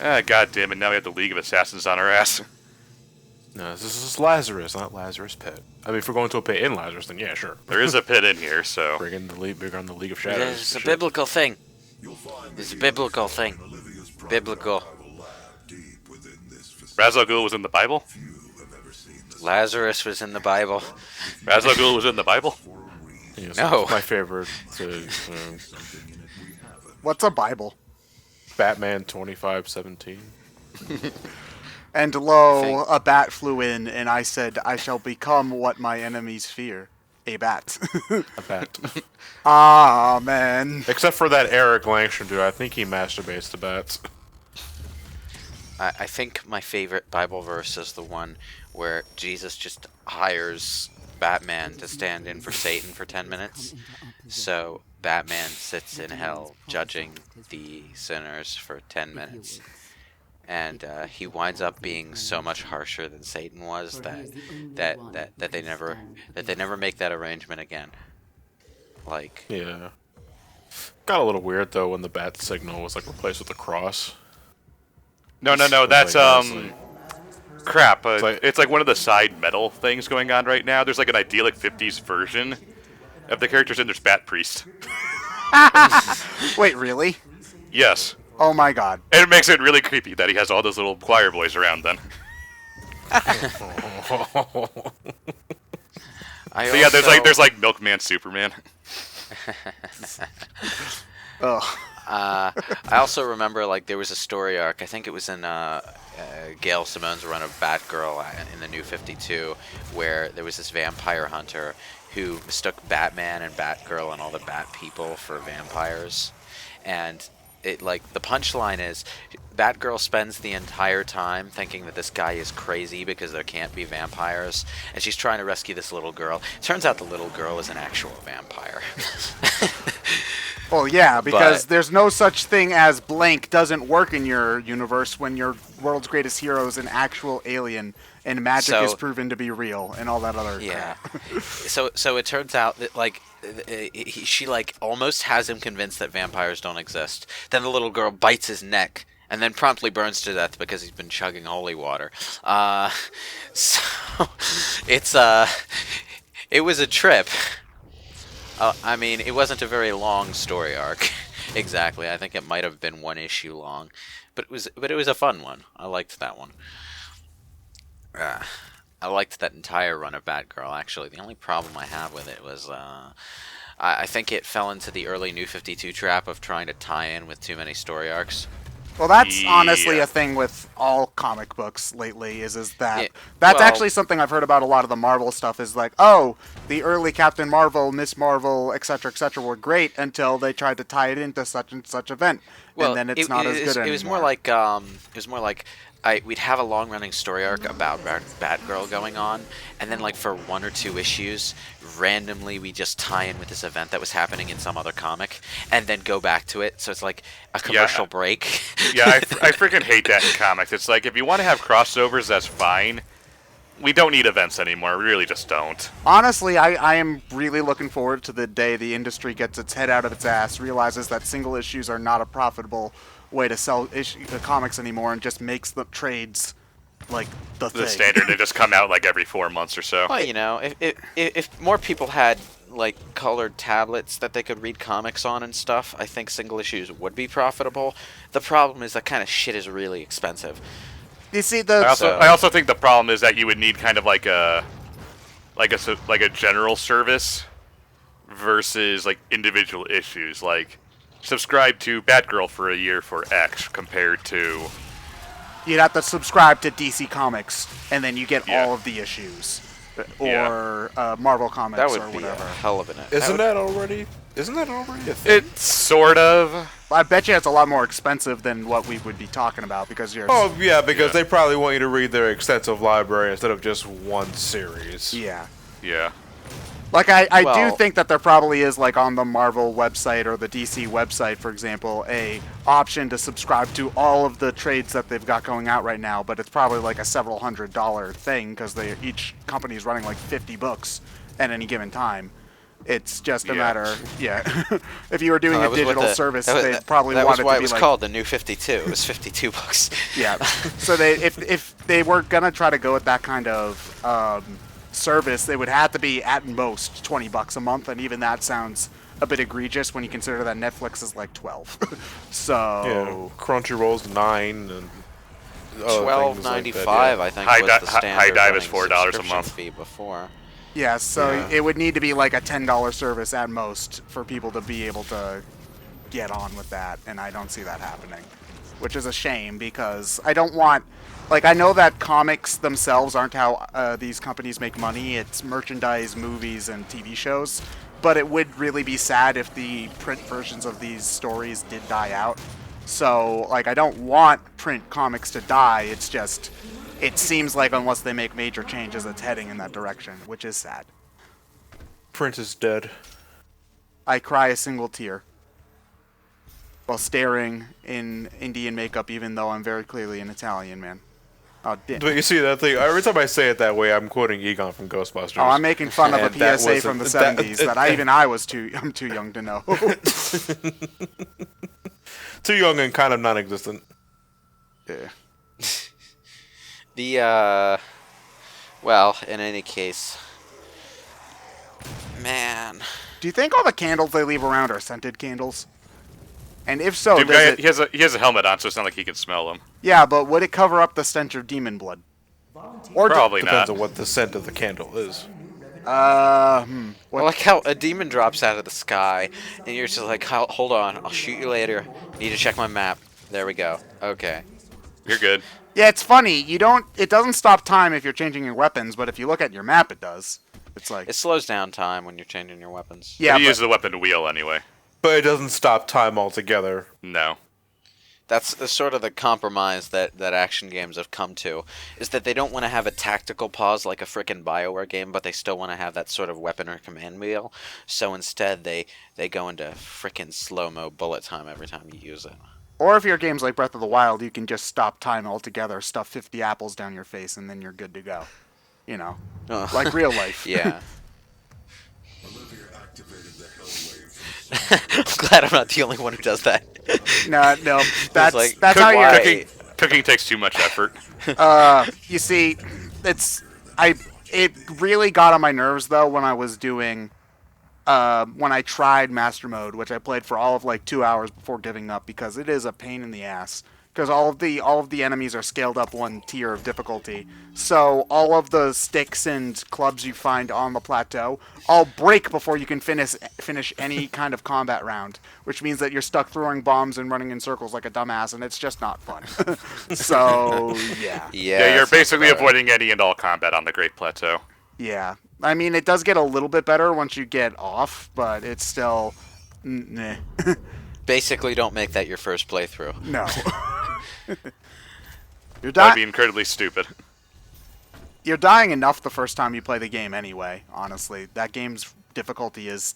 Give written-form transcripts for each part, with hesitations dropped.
Ah, God damn it! Now we have the League of Assassins on our ass. No, this is Lazarus, not Lazarus Pit. I mean, if we're going to a pit in Lazarus, then yeah, sure. There is a pit in here, so Bring in the league, bigger on the League of Shadows. It's a biblical thing. It's a biblical thing. Biblical. Ra's al Ghul was in the Bible. Lazarus was in the Bible. Ra's al Ghul was in the Bible. Yes, No. my favorite. What's a Bible? Batman 2517. And lo, a bat flew in, and I said, I shall become what my enemies fear. A bat. A bat. Amen. Except for that Eric Langstrom dude, I think he masturbates to bats. I think my favorite Bible verse is the one where Jesus just hires Batman to stand in for Satan for 10 minutes. So Batman sits in hell judging the sinners for 10 minutes. And he winds up being so much harsher than Satan was that they never make that arrangement again. Like, Yeah. Got a little weird though when the bat signal was like replaced with a cross. No, that's Like, crap. It's It's like one of the side metal things going on right now. There's like an idyllic 50s version of the characters, and there's Bat Priest. Wait, really? Yes. Oh my god. And it makes it really creepy that he has all those little choir boys around then. So yeah, there's like Milkman Superman. Ugh. I also remember, like, there was a story arc, I think it was in Gail Simone's run of Batgirl in the New 52, where there was this vampire hunter who mistook Batman and Batgirl and all the Bat people for vampires. And it, like, the punchline is Batgirl spends the entire time thinking that this guy is crazy because there can't be vampires, and she's trying to rescue this little girl. Turns out the little girl is an actual vampire. Well, yeah, because But- there's no such thing as blank doesn't work in your universe when your world's greatest hero is an actual alien and magic So- is proven to be real and all that other Yeah. crap. So it turns out that, like, she, like, almost has him convinced that vampires don't exist. Then the little girl bites his neck and then promptly burns to death because he's been chugging holy water. So it's it was a trip. I mean, it wasn't a very long story arc. Exactly. I think it might have been one issue long, but it was a fun one. I liked that one. I liked that entire run of Batgirl, actually. The only problem I have with it was I think it fell into the early New 52 trap of trying to tie in with too many story arcs. Well, that's honestly Yeah. a thing with all comic books lately, is that Yeah, that's well- actually something I've heard about a lot of the Marvel stuff is like, oh, the early Captain Marvel, Miss Marvel, etc., were great until they tried to tie it into such and such event, and then it's not as good anymore. It was more like we'd have a long-running story arc about Batgirl going on, and then, like, for one or two issues, randomly we just tie in with this event that was happening in some other comic, and then go back to it. So it's like a commercial break. Yeah, I freaking hate that in comics. It's like, if you want to have crossovers, that's fine. We don't need events anymore. We really just don't. Honestly, I am really looking forward to the day the industry gets its head out of its ass, realizes that single issues are not a profitable way to sell comics anymore, and just makes the trades like the thing. The standard, they just come out like every 4 months or so. Well, you know, if more people had, like, colored tablets that they could read comics on and stuff, I think single issues would be profitable. The problem is that kind of shit is really expensive. You see, I also think the problem is that you would need kind of like a general service versus like individual issues. Like, subscribe to Batgirl for a year for X compared to you'd have to subscribe to DC Comics, and then you get Yeah. all of the issues, Yeah. or Marvel Comics, That or would be a whatever. hell of an... Isn't that already a thing? It's sort of. I bet you it's a lot more expensive than what we would be talking about because you're. Oh yeah, because Yeah. they probably want you to read their extensive library instead of just one series. Yeah. Yeah. Like, I do Well- think that there probably is, like, on the Marvel website or the DC website, for example, a option to subscribe to all of the trades that they've got going out right now, but it's probably like a several $100 thing because each company is running like 50 books at any given time. It's just a Yeah. matter, if you were doing That a was what digital the- service, that was- they'd probably that want was it why to it be was like, called the new 52. It was $52. yeah. So if they were gonna try to go with that kind of service, they would have to be at most $20 a month, and even that sounds a bit egregious when you consider that Netflix is like 12. So Crunchyroll's 9 and other things like that, $12.95, yeah. I think, High was Di- the Hi- standard High Dive is running $4 a subscription month. fee before. yeah, so Yeah. it would need to be like a $10 service at most for people to be able to get on with that, and I don't see that happening, which is a shame because I don't want. Like, I know that comics themselves aren't how these companies make money. It's merchandise, movies, and TV shows. But it would really be sad if the print versions of these stories did die out. So, like, I don't want print comics to die. It's just, it seems like unless they make major changes, it's heading in that direction, which is sad. Print is dead. I cry a single tear while staring in Indian makeup, even though I'm very clearly an Italian man. Oh, damn. But you see that thing? Every time I say it that way, I'm quoting Egon from Ghostbusters. Oh, I'm making fun of a And that PSA was from the that- 70s that I'm too young to know. Too young and kind of non-existent. Yeah. Well, in any case, man, Do you think all the candles they leave around are scented candles? And if so, Doom does guy, it, he has a helmet on, so it's not like he can smell them. yeah, but would it cover up the stench of demon blood? Or Probably Depends not. on what the scent of the candle is. I like how a demon drops out of the sky, and you're just like, hold on, I'll shoot you later. Need to check my map. There we go. Okay. You're good. Yeah, it's funny. It doesn't stop time if you're changing your weapons, but if you look at your map, it does. It's like, It slows down time when you're changing your weapons. yeah, He but, uses the weapon wheel anyway. But it doesn't stop time altogether. No. That's the sort of the compromise that action games have come to, is that they don't want to have a tactical pause like a frickin' BioWare game, but they still want to have that sort of weapon or command wheel. So instead, they go into frickin' slow-mo bullet time every time you use it. or if your game's like Breath of the Wild, you can just stop time altogether, stuff 50 apples down your face, and then you're good to go. You know, Oh. like real life. Yeah. I'm glad I'm not the only one who does that. No, that's like, that's how why? you're. Cooking takes too much effort. You see, it really got on my nerves though when I was doing when I tried Master Mode, which I played for all of like 2 hours before giving up because it is a pain in the ass. Because all of the enemies are scaled up one tier of difficulty, so all of the sticks and clubs you find on the plateau all break before you can finish any kind of combat round, which means that you're stuck throwing bombs and running in circles like a dumbass, and it's just not fun. So yeah. Yeah, you're sounds basically about right. avoiding any and all combat on the Great Plateau. Yeah, I mean, it does get a little bit better once you get off, but it's still, nah. Basically, don't make that your first playthrough. No. You're That'd be dying. incredibly stupid. You're dying enough the first time you play the game anyway. Honestly, that game's difficulty is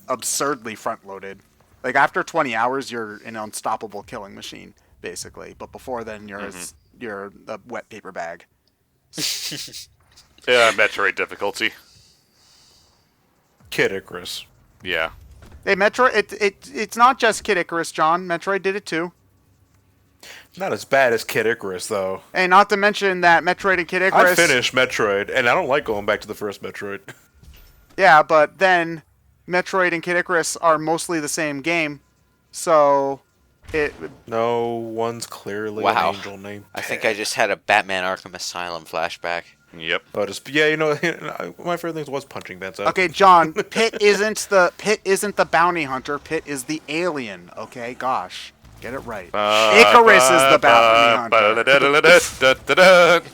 absurdly front-loaded. Like after 20 hours, you're an unstoppable killing machine, basically. But before then, you're a wet paper bag. Yeah, Metroid difficulty. Kid Icarus. Yeah. Hey, Metroid, it's not just Kid Icarus, John. Metroid did it too. Not as bad as Kid Icarus, though. Hey, not to mention that Metroid and Kid Icarus. I finished Metroid, and I don't like going back to the first Metroid. Yeah, but then Metroid and Kid Icarus are mostly the same game, so it. No, one's clearly Wow. an angel named I think I just had a Batman Arkham Asylum flashback. Yep. Oh, just yeah, my favorite thing was punching that stuff. Okay, John. Pit isn't the bounty hunter. Pit is the alien. Okay, gosh, get it right. Icarus is the bounty hunter.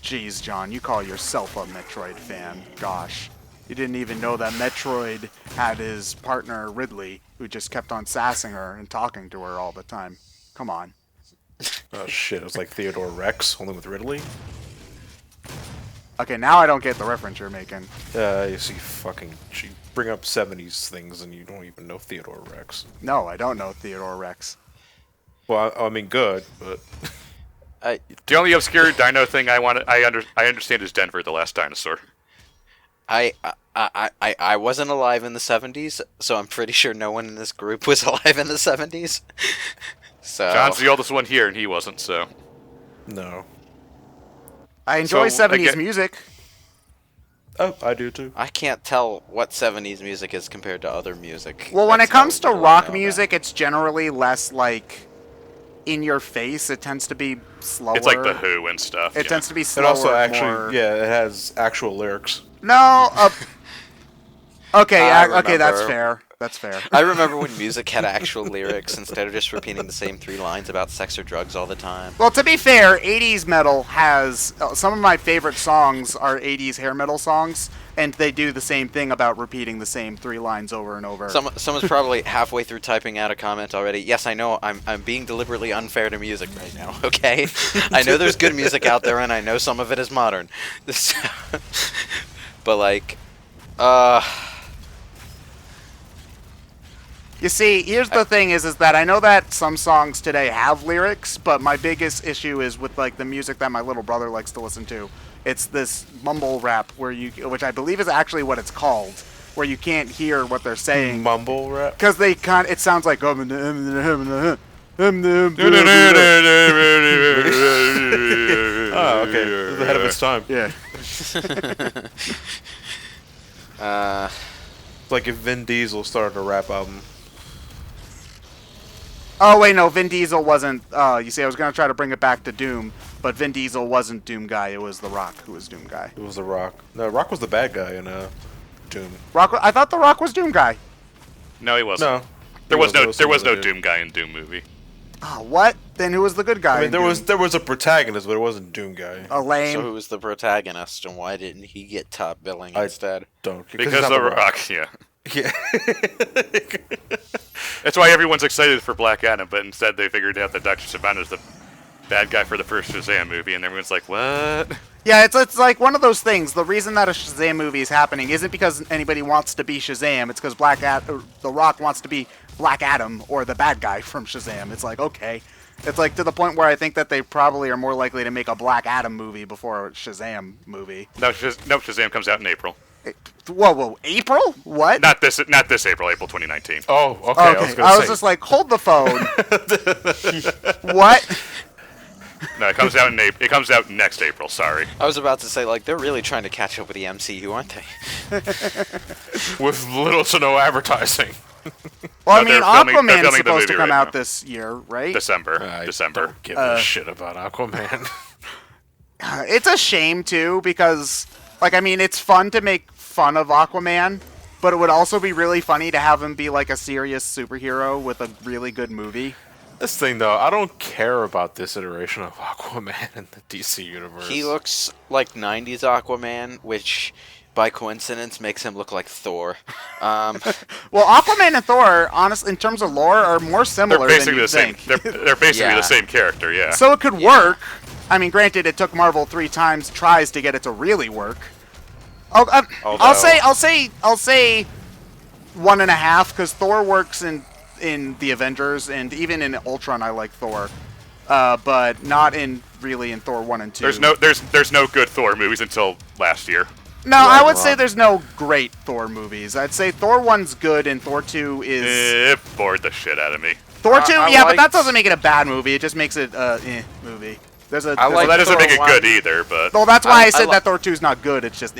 Jeez, John, you call yourself a Metroid fan. Gosh, you didn't even know that Metroid had his partner Ridley, who just kept on sassing her and talking to her all the time. Come on. Oh shit, it was like Theodore Rex, only with Ridley. Okay, now I don't get the reference you're making. You see, you bring up 70s things and you don't even know Theodore Rex. No, I don't know Theodore Rex. Well, I mean, good, but The only obscure dino thing I understand is Denver, the last dinosaur. I wasn't alive in the 70s, so I'm pretty sure no one in this group was alive in the 70s. So John's the oldest one here, and he wasn't, so. No. I enjoy So, 70s music. Oh, I do too. I can't tell what 70s music is compared to other music. Well, when That's it comes how to little I rock know about music, it's generally less like in your face. It tends to be slower. It's like The Who and stuff. It yeah. tends to be It slower. also actually, more... yeah, it has actual lyrics. No. Okay. I Yeah. Okay. That's remember. fair. That's fair. I remember when music had actual lyrics instead of just repeating the same 3 lines about sex or drugs all the time. Well, to be fair, 80s metal has some of my favorite songs are 80s hair metal songs, and they do the same thing about repeating the same 3 lines over and over. Someone's probably halfway through typing out a comment already. Yes, I know I'm being deliberately unfair to music right now, okay? I know there's good music out there, and I know some of it is modern. But, like, You see, here's the thing is that I know that some songs today have lyrics, but my biggest issue is with like the music that my little brother likes to listen to. It's this mumble rap which I believe is actually what it's called, where you can't hear what they're saying Mumble rap. because it sounds like oh, okay. It was ahead of its time. yeah. It's like if Vin Diesel started a rap album. Oh wait, no, Vin Diesel wasn't. You see, I was gonna try to bring it back to Doom, but Vin Diesel wasn't Doom guy. It was The Rock who was Doom guy. It was The Rock. No, Rock was the bad guy in Doom. Rock. I thought The Rock was Doom guy. No, he wasn't. No. There was no Dude. Doom guy in Doom movie. Oh, what? Then who was the good guy? I mean, in there Doom? was a protagonist, but it wasn't Doom guy. a lame. so who was the protagonist, and why didn't he get top billing I- instead? Don't Because it's not The Rock, yeah. Yeah. That's why everyone's excited for Black Adam, but instead they figured out that Dr. Savannah is the bad guy for the first Shazam movie, and everyone's like, what? Yeah, it's like one of those things. The reason that a Shazam movie is happening isn't because anybody wants to be The Rock wants to be Black Adam or the bad guy from Shazam. It's like, okay. It's like to the point where I think that they probably are more likely to make a Black Adam movie before a Shazam movie. No, Shazam comes out in April. Whoa, April? What? Not this April, April 2019. Oh, okay. Okay, I was gonna say. just like, hold the phone. What? No, it comes out It comes out next April. Sorry. I was about to say, like, they're really trying to catch up with the MCU, aren't they? With little to no advertising. Well, I No, mean, they're filming Aquaman's the supposed to movie come right out now. this year, right? December. I December. don't give a shit about Aquaman. It's a shame too because, like, I mean, it's fun to make fun of Aquaman, but it would also be really funny to have him be like a serious superhero with a really good movie. This thing, though, I don't care about this iteration of Aquaman in the DC universe. He looks like 90s Aquaman, which by coincidence makes him look like Thor. Well, Aquaman and Thor, honestly, in terms of lore, are more They're similar basically than you the same. think. They're basically Yeah. the same character. Yeah. So it could work. I mean, granted, it took Marvel 3 tries to get it to really work. Oh, I'll say 1.5 because Thor works in the Avengers and even in Ultron. I like Thor, but not in Thor 1 and 2. There's no good Thor movies until last year. No, I Right, would say Rob. there's no great Thor movies. I'd say Thor 1's good and Thor 2 is... It bored the shit out of me. Thor 2, I yeah, but that liked- doesn't make it a bad movie. It just makes it movie. There's a... I Well, like that doesn't Thor make it 1. good either, but Well, that's why I I said li- that Thor 2's not good. It's just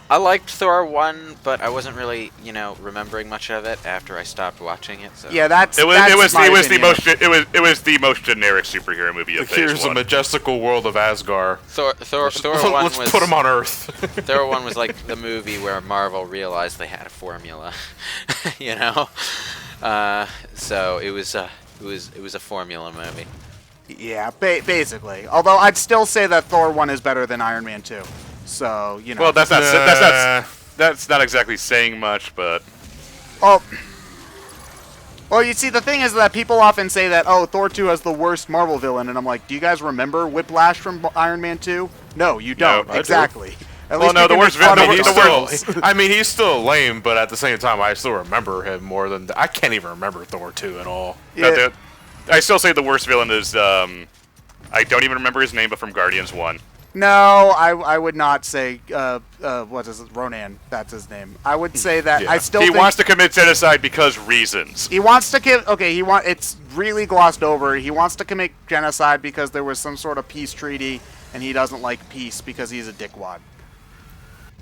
I liked Thor 1, but I wasn't really, remembering much of it after I stopped watching it. So. Yeah, that's it was my the opinion. most generic superhero movie of Here's Phase the 1. majestical world of Asgard. Thor 1 Let's was put him on Earth. Thor 1 was like the movie where Marvel realized they had a formula, So it was a formula movie. Yeah, basically. Although I'd still say that Thor 1 is better than Iron Man 2. So, Well, that's not exactly saying much, but Oh. Well, you see, the thing is that people often say that, oh, Thor 2 has the worst Marvel villain, and I'm like, do you guys remember Whiplash from Iron Man 2? No, you don't. I do. Exactly. At Well, least no, you the can worst make fun villain- of He's the the villains. he's still lame, but at the same time, I still remember him more than... I can't even remember Thor 2 at all. I still say the worst villain is I don't even remember his name, but from Guardians 1. No, I would not say. What is it? Ronan? That's his name. I would say that Yeah. I still. He think wants to commit genocide because reasons. He wants to give. Okay, It's really glossed over. He wants to commit genocide because there was some sort of peace treaty, and he doesn't like peace because he's a dickwad.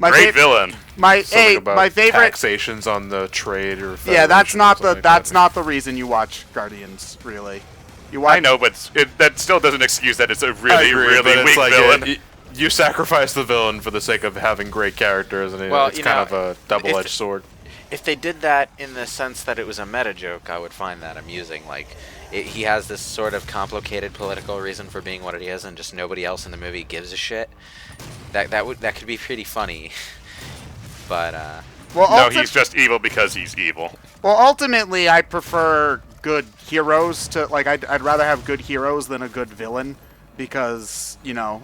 Great villain. My favorite. taxations on the trade or Yeah, that's Federation or not something the like that. not the reason you watch Guardians. Really, you watch. I know, but that still doesn't excuse that it's a I really, agree, really but it's weak like, villain. you sacrifice the villain for the sake of having great characters, and Well, it's you kind know, of a double-edged sword. If they did that in the sense that it was a meta joke, I would find that amusing. Like, he has this sort of complicated political reason for being what he is, and just nobody else in the movie gives a shit. That could be pretty funny. But No, he's just evil because he's evil. Well, ultimately, I prefer good heroes to like. I'd rather have good heroes than a good villain, because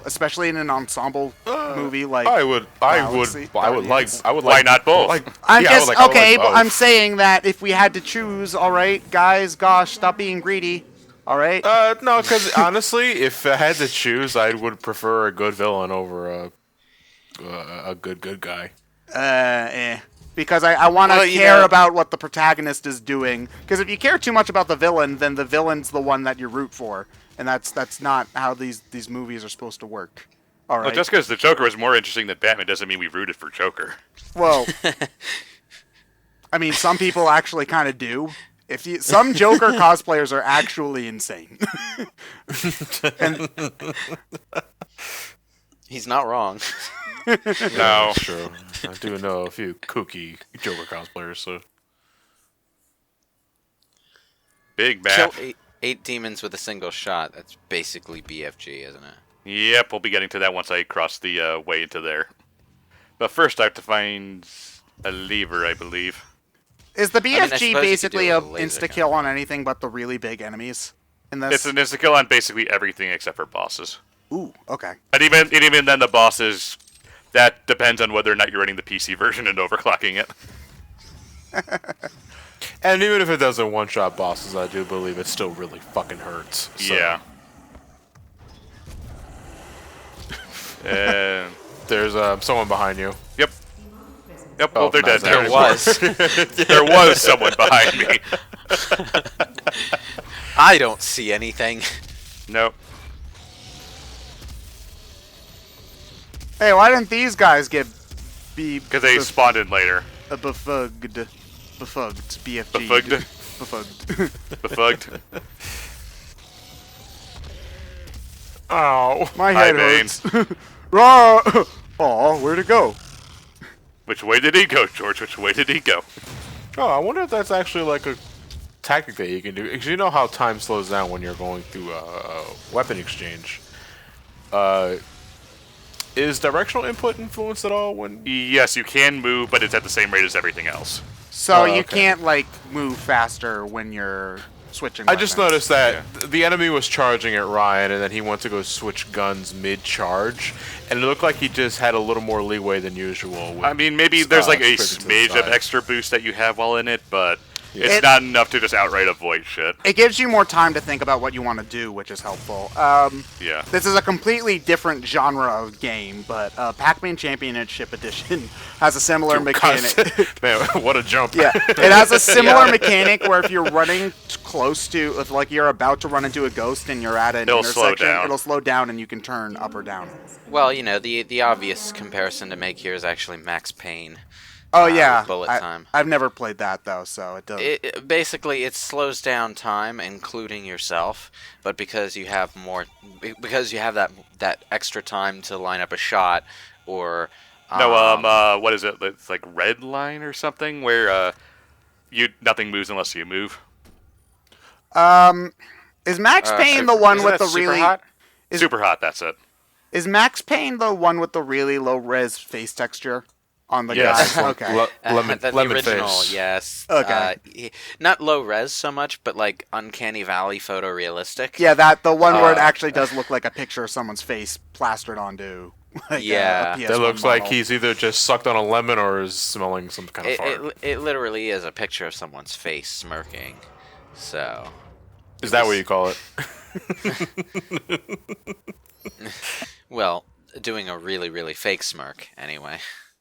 especially in an ensemble movie like. I would Galaxy like. Why not both? I'm yeah, just I would okay, like but both. I'm saying that if we had to choose, all right, guys, gosh, stop being greedy. All right. No, because honestly, if I had to choose, I would prefer a good villain over a good guy. Because I want to Well, you care know- about what the protagonist is doing. Because if you care too much about the villain, then the villain's the one that you root for, and that's not how these movies are supposed to work. All right. Well, just because the Joker was more interesting than Batman doesn't mean we rooted for Joker. Well, I mean, some people actually kind of do. Some Joker cosplayers are actually insane. And he's not wrong. No. That's true. I do know a few kooky Joker cosplayers, so. Big Kill Bat. eight demons with a single shot. That's basically BFG, isn't it? Yep, we'll be getting to that once I cross the way into there. But first I have to find a lever, I believe. is the I BFG suppose you could basically do a it with a laser insta kill on anything but the really big enemies? In this? It's an insta-kill on basically everything except for bosses. Ooh, okay. And even then the bosses, that depends on whether or not you're running the PC version and overclocking it. And even if it doesn't one-shot bosses, I do believe it still really fucking hurts. So. Yeah. And There's someone behind you. yep. Yep, Oh, well, they're dead nice. now. There was. There was someone behind me. I don't see anything. Nope. Hey, why didn't these guys be Because they spawned in later. befugged, BFG, Befugged? befugged. Befugged. Oh. My Hi, head Bane. hurts. Raw. Aw, where'd it go? Which way did he go, George? Which way did he go? Oh, I wonder if that's actually like a tactic that you can do. Because you know how time slows down when you're going through a weapon exchange. Is directional input influenced at all when? Yes, you can move, but it's at the same rate as everything else. So Oh, you okay. can't like move faster when you're switching. I just weapons. noticed that the enemy was charging at Ryan, and then he went to go switch guns mid-charge, and it looked like he just had a little more leeway than usual. With I mean, maybe there's like a sprinting to the smidge of side. extra boost that you have while in it, but it's It- not enough to just outright avoid shit. It gives you more time to think about what you want to do, which is helpful. Yeah. This is a completely different genre of game, but Pac-Man Championship Edition has a similar mechanic. Man, what a jump! Yeah, it has a similar mechanic where if you're running close to, if like you're about to run into a ghost and you're at an It'll slow intersection, down. it'll slow down and you can turn up or down. Well, the obvious comparison to make here is actually Max Payne. Oh yeah, with bullet time. I've never played that though, so it does. Basically, it slows down time, including yourself. But because you have that extra time to line up a shot, or What is it? It's like red line or something where nothing moves unless you move. Is Max Payne the one with the really? Super hot. That's it. Is Max Payne the one with the really low res face texture on the Yes. guy? Okay. Lemon the original, face. yes. Okay. Not low res so much, but like Uncanny Valley photorealistic. Yeah, the one where it actually does look like a picture of someone's face plastered onto. Like Yeah. a PS1 That looks like model. he's either just sucked on a lemon or is smelling some kind of fart. It literally is a picture of someone's face smirking. So. Is that what you call it? Well, doing a really, really fake smirk, anyway.